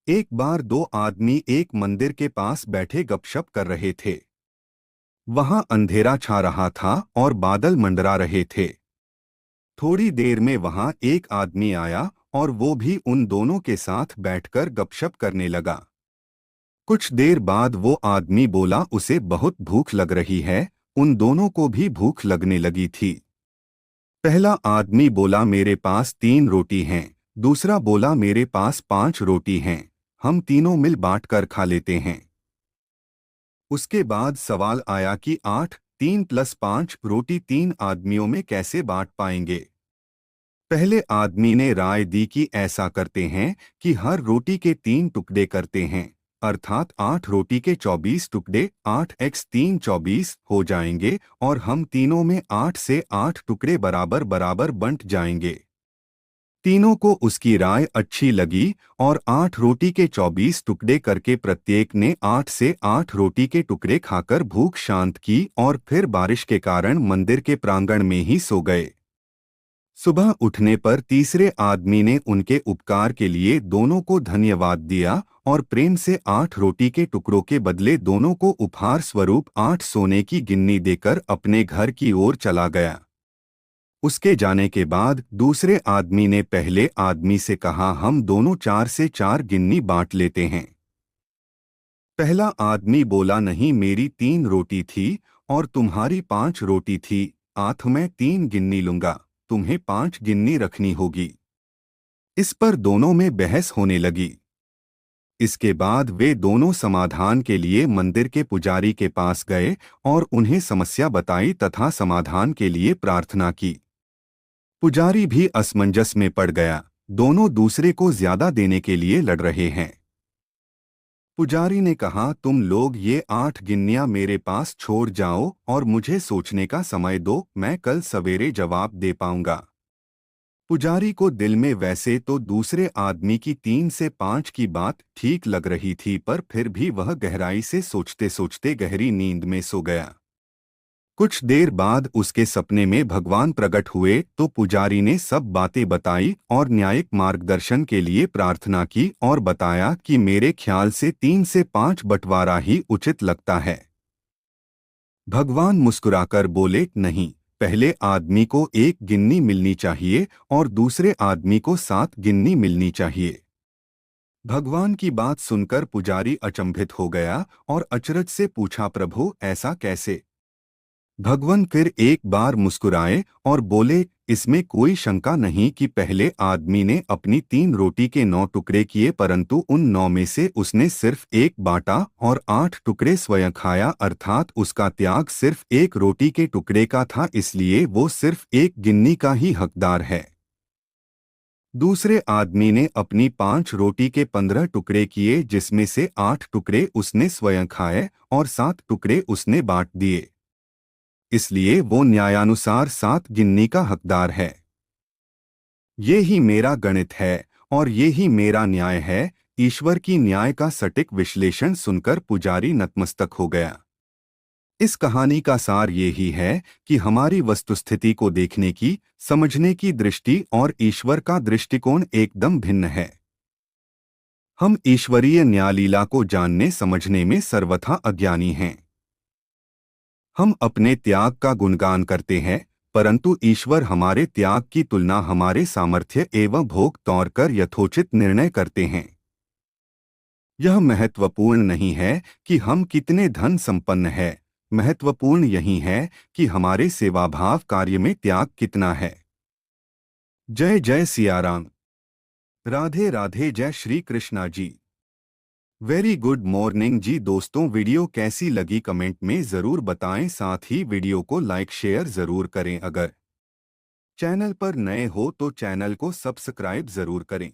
एक बार दो आदमी एक मंदिर के पास बैठे गपशप कर रहे थे। वहां अंधेरा छा रहा था और बादल मंडरा रहे थे। थोड़ी देर में वहां एक आदमी आया और वो भी उन दोनों के साथ बैठकर गपशप करने लगा। कुछ देर बाद वो आदमी बोला उसे बहुत भूख लग रही है। उन दोनों को भी भूख लगने लगी थी। पहला आदमी बोला मेरे पास 3 रोटी हैं। दूसरा बोला मेरे पास 5 रोटी हैं। हम तीनों मिल बांट कर खा लेते हैं। उसके बाद सवाल आया कि 8 3 + 5 रोटी 3 आदमियों में कैसे बांट पाएंगे। पहले आदमी ने राय दी कि ऐसा करते हैं कि हर रोटी के 3 टुकड़े करते हैं, अर्थात 8 रोटी के 24 टुकड़े 8 × 3 24 हो जाएंगे और हम तीनों में 8 से 8 टुकड़े बराबर बराबर बंट जाएंगे। तीनों को उसकी राय अच्छी लगी और 8 रोटी के 24 टुकड़े करके प्रत्येक ने 8 से 8 रोटी के टुकड़े खाकर भूख शांत की और फिर बारिश के कारण मंदिर के प्रांगण में ही सो गए। सुबह उठने पर तीसरे आदमी ने उनके उपकार के लिए दोनों को धन्यवाद दिया और प्रेम से 8 रोटी के टुकड़ों के बदले दोनों को उपहार स्वरूप 8 सोने की गिन्नी देकर अपने घर की ओर चला गया। उसके जाने के बाद दूसरे आदमी ने पहले आदमी से कहा हम दोनों 4 से 4 गिन्नी बांट लेते हैं। पहला आदमी बोला नहीं, मेरी 3 रोटी थी और तुम्हारी 5 रोटी थी, आठ मैं 3 गिन्नी लूंगा, तुम्हें 5 गिन्नी रखनी होगी। इस पर दोनों में बहस होने लगी। इसके बाद वे दोनों समाधान के लिए मंदिर के पुजारी के पास गए और उन्हें समस्या बताई तथा समाधान के लिए प्रार्थना की। पुजारी भी असमंजस में पड़ गया। दोनों दूसरे को ज्यादा देने के लिए लड़ रहे हैं। पुजारी ने कहा तुम लोग ये 8 गिन्नियां मेरे पास छोड़ जाओ और मुझे सोचने का समय दो, मैं कल सवेरे जवाब दे पाऊंगा। पुजारी को दिल में वैसे तो दूसरे आदमी की 3 से 5 की बात ठीक लग रही थी, पर फिर भी वह गहराई से सोचते सोचते गहरी नींद में सो गया। कुछ देर बाद उसके सपने में भगवान प्रकट हुए तो पुजारी ने सब बातें बताई और न्यायिक मार्गदर्शन के लिए प्रार्थना की और बताया कि मेरे ख्याल से 3 से 5 बंटवारा ही उचित लगता है। भगवान मुस्कुराकर बोले नहीं, पहले आदमी को 1 गिन्नी मिलनी चाहिए और दूसरे आदमी को 7 गिन्नी मिलनी चाहिए। भगवान की बात सुनकर पुजारी अचंभित हो गया और अचरज से पूछा प्रभु ऐसा कैसे। भगवान फिर एक बार मुस्कुराए और बोले इसमें कोई शंका नहीं कि पहले आदमी ने अपनी 3 रोटी के 9 टुकड़े किए, परंतु उन 9 में से उसने सिर्फ 1 बांटा और 8 टुकड़े स्वयं खाया, अर्थात उसका त्याग सिर्फ 1 रोटी के टुकड़े का था, इसलिए वो सिर्फ 1 गिन्नी का ही हकदार है। दूसरे आदमी ने अपनी 5 रोटी के 15 टुकड़े किए, जिसमें से 8 टुकड़े उसने स्वयं खाए और 7 टुकड़े उसने बांट दिए, इसलिए वो न्यायानुसार 7 गिन्नी का हकदार है। ये ही मेरा गणित है और ये ही मेरा न्याय है। ईश्वर की न्याय का सटीक विश्लेषण सुनकर पुजारी नतमस्तक हो गया। इस कहानी का सार ये ही है कि हमारी वस्तुस्थिति को देखने की, समझने की दृष्टि और ईश्वर का दृष्टिकोण एकदम भिन्न है। हम ईश्वरीय न्यायलीला को जानने समझने में सर्वथा अज्ञानी हैं। हम अपने त्याग का गुणगान करते हैं, परंतु ईश्वर हमारे त्याग की तुलना हमारे सामर्थ्य एवं भोग तौर यथोचित निर्णय करते हैं। यह महत्वपूर्ण नहीं है कि हम कितने धन संपन्न हैं, महत्वपूर्ण यही है कि हमारे सेवाभाव कार्य में त्याग कितना है। जय जय सियाराम। राधे राधे। जय Shri Krishna ji. Very good morning जी दोस्तों, वीडियो कैसी लगी कमेंट में ज़रूर बताएं, साथ ही वीडियो को लाइक शेयर ज़रूर करें। अगर चैनल पर नए हो तो चैनल को सब्सक्राइब ज़रूर करें।